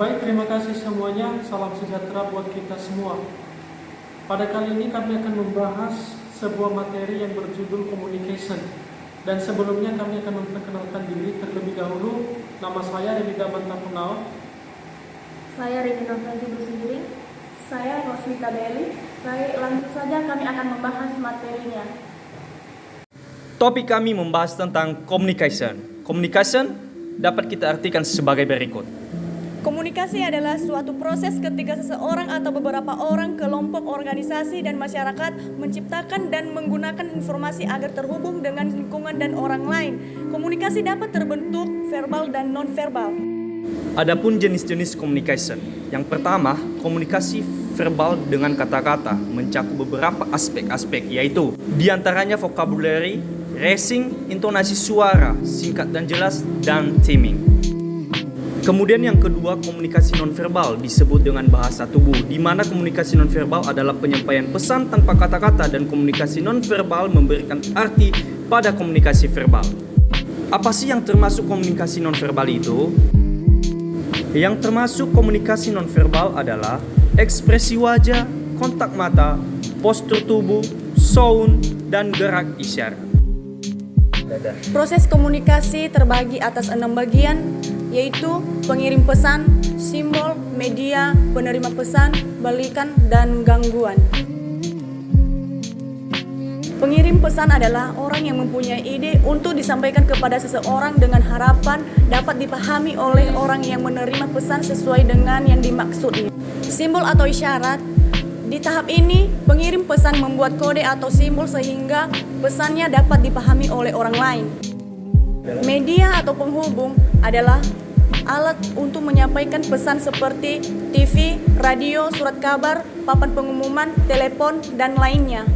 Baik, terima kasih semuanya. Salam sejahtera buat kita semua. Pada kali ini kami akan membahas sebuah materi yang berjudul communication. Dan sebelumnya kami akan memperkenalkan diri terlebih dahulu. Nama saya Rida Bantapunao. Saya Regina Franti Busigiring. Saya Roswita Beli. Baik, langsung saja kami akan membahas materinya. Topik kami membahas tentang communication. Communication dapat kita artikan sebagai berikut. Komunikasi adalah suatu proses ketika seseorang atau beberapa orang, kelompok, organisasi, dan masyarakat menciptakan dan menggunakan informasi agar terhubung dengan lingkungan dan orang lain. Komunikasi dapat terbentuk verbal dan non-verbal. Adapun jenis-jenis communication. Yang pertama, komunikasi verbal dengan kata-kata mencakup beberapa aspek-aspek, yaitu diantaranya vocabulary, phrasing, intonasi suara, singkat dan jelas, dan timing. Kemudian yang kedua, komunikasi nonverbal disebut dengan bahasa tubuh, di mana komunikasi nonverbal adalah penyampaian pesan tanpa kata-kata dan komunikasi nonverbal memberikan arti pada komunikasi verbal. Apa sih yang termasuk komunikasi nonverbal itu? Yang termasuk komunikasi nonverbal adalah ekspresi wajah, kontak mata, postur tubuh, sound, dan gerak isyarat. Proses komunikasi terbagi atas 6 bagian, yaitu pengirim pesan, simbol, media, penerima pesan, balikan, dan gangguan. Pengirim pesan adalah orang yang mempunyai ide untuk disampaikan kepada seseorang dengan harapan dapat dipahami oleh orang yang menerima pesan sesuai dengan yang dimaksudnya. Simbol atau isyarat. Di tahap ini, pengirim pesan membuat kode atau simbol sehingga pesannya dapat dipahami oleh orang lain. Media atau penghubung adalah alat untuk menyampaikan pesan seperti TV, radio, surat kabar, papan pengumuman, telepon, dan lainnya.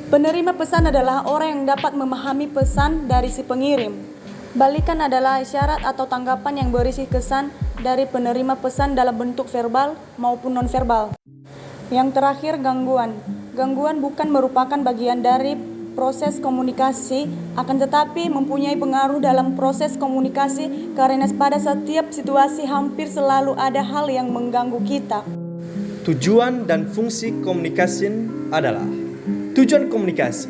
Penerima pesan adalah orang yang dapat memahami pesan dari si pengirim. Balikan adalah isyarat atau tanggapan yang berisi kesan dari penerima pesan dalam bentuk verbal maupun nonverbal. Yang terakhir, gangguan. Gangguan bukan merupakan bagian dari proses komunikasi, akan tetapi mempunyai pengaruh dalam proses komunikasi karena pada setiap situasi hampir selalu ada hal yang mengganggu kita. Tujuan dan fungsi komunikasi adalah: tujuan komunikasi,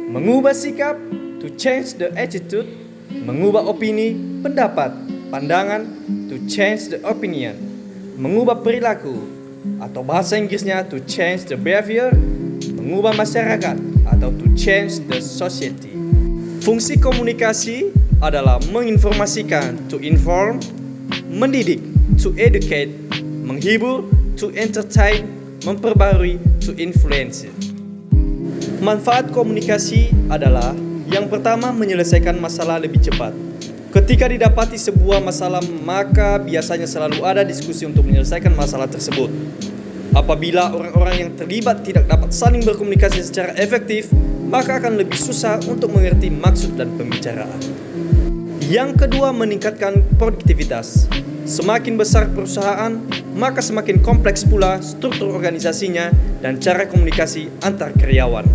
mengubah sikap, to change the attitude, mengubah opini, pendapat, pandangan, to change the opinion, mengubah perilaku, atau bahasa Inggrisnya to change the behavior, mengubah masyarakat, atau to change the society. Fungsi komunikasi adalah menginformasikan, to inform, mendidik, to educate, menghibur, to entertain, memperbarui, to influence. Manfaat komunikasi adalah: yang pertama, menyelesaikan masalah lebih cepat. Ketika didapati sebuah masalah, maka biasanya selalu ada diskusi untuk menyelesaikan masalah tersebut. Apabila orang-orang yang terlibat tidak dapat saling berkomunikasi secara efektif, maka akan lebih susah untuk mengerti maksud dan pembicaraan. Yang kedua, meningkatkan produktivitas. Semakin besar perusahaan, maka semakin kompleks pula struktur organisasinya dan cara komunikasi antar karyawan.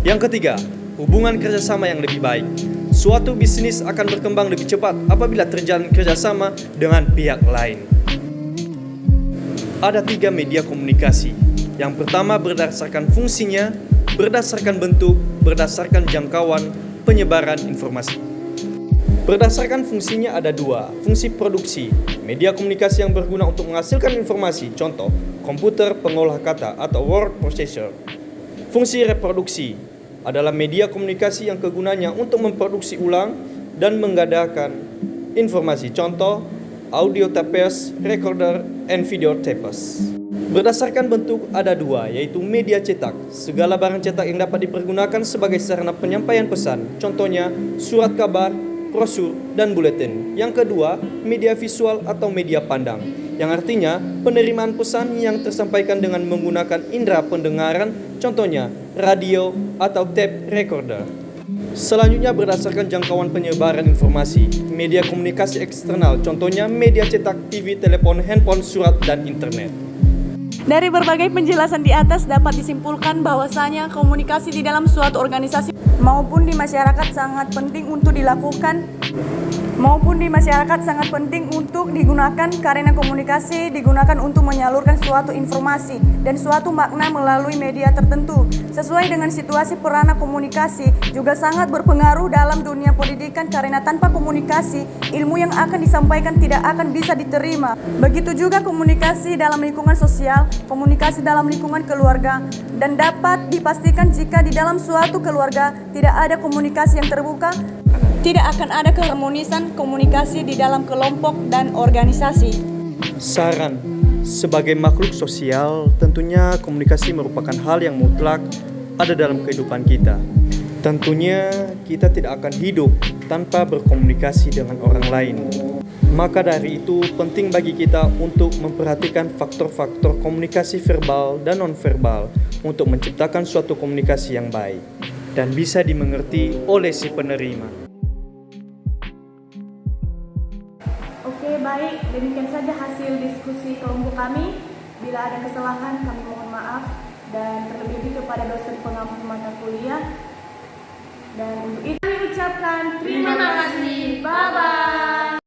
Yang ketiga, hubungan kerjasama yang lebih baik. Suatu bisnis akan berkembang lebih cepat apabila terjalin kerjasama dengan pihak lain. Ada 3 media komunikasi. Yang pertama berdasarkan fungsinya, berdasarkan bentuk, berdasarkan jangkauan penyebaran informasi. Berdasarkan fungsinya ada 2. Fungsi produksi, media komunikasi yang berguna untuk menghasilkan informasi, contoh komputer pengolah kata atau word processor. Fungsi reproduksi adalah media komunikasi yang kegunaannya untuk memproduksi ulang dan menggadahkan informasi, contoh audio tapes, recorder, and video tapes. Berdasarkan bentuk ada 2, yaitu media cetak, segala barang cetak yang dapat dipergunakan sebagai sarana penyampaian pesan, contohnya surat kabar, brosur, dan buletin. Yang kedua, media visual atau media pandang, yang artinya penerimaan pesan yang tersampaikan dengan menggunakan indera pendengaran, contohnya radio atau tape recorder. Selanjutnya berdasarkan jangkauan penyebaran informasi, media komunikasi eksternal, contohnya media cetak, TV, telepon, handphone, surat, dan internet. Dari berbagai penjelasan di atas dapat disimpulkan bahwasanya komunikasi di dalam suatu organisasi maupun di masyarakat sangat penting untuk dilakukan maupun di masyarakat sangat penting untuk digunakan karena komunikasi digunakan untuk menyalurkan suatu informasi dan suatu makna melalui media tertentu. Sesuai dengan situasi peranan komunikasi juga sangat berpengaruh dalam dunia pendidikan karena tanpa komunikasi ilmu yang akan disampaikan tidak akan bisa diterima. Begitu juga komunikasi dalam lingkungan sosial, komunikasi dalam lingkungan keluarga, dan dapat dipastikan jika di dalam suatu keluarga tidak ada komunikasi yang terbuka, tidak akan ada keharmonisan komunikasi di dalam kelompok dan organisasi. Saran, sebagai makhluk sosial, tentunya komunikasi merupakan hal yang mutlak ada dalam kehidupan kita. Tentunya kita tidak akan hidup tanpa berkomunikasi dengan orang lain. Maka dari itu penting bagi kita untuk memperhatikan faktor-faktor komunikasi verbal dan non-verbal untuk menciptakan suatu komunikasi yang baik dan bisa dimengerti oleh si penerima. Oke, baik. Demikian saja hasil diskusi kelompok kami. Bila ada kesalahan, kami mohon maaf. Dan terlebih kepada dosen pengampu mata kuliah. Dan untuk itu kami ucapkan terima kasih.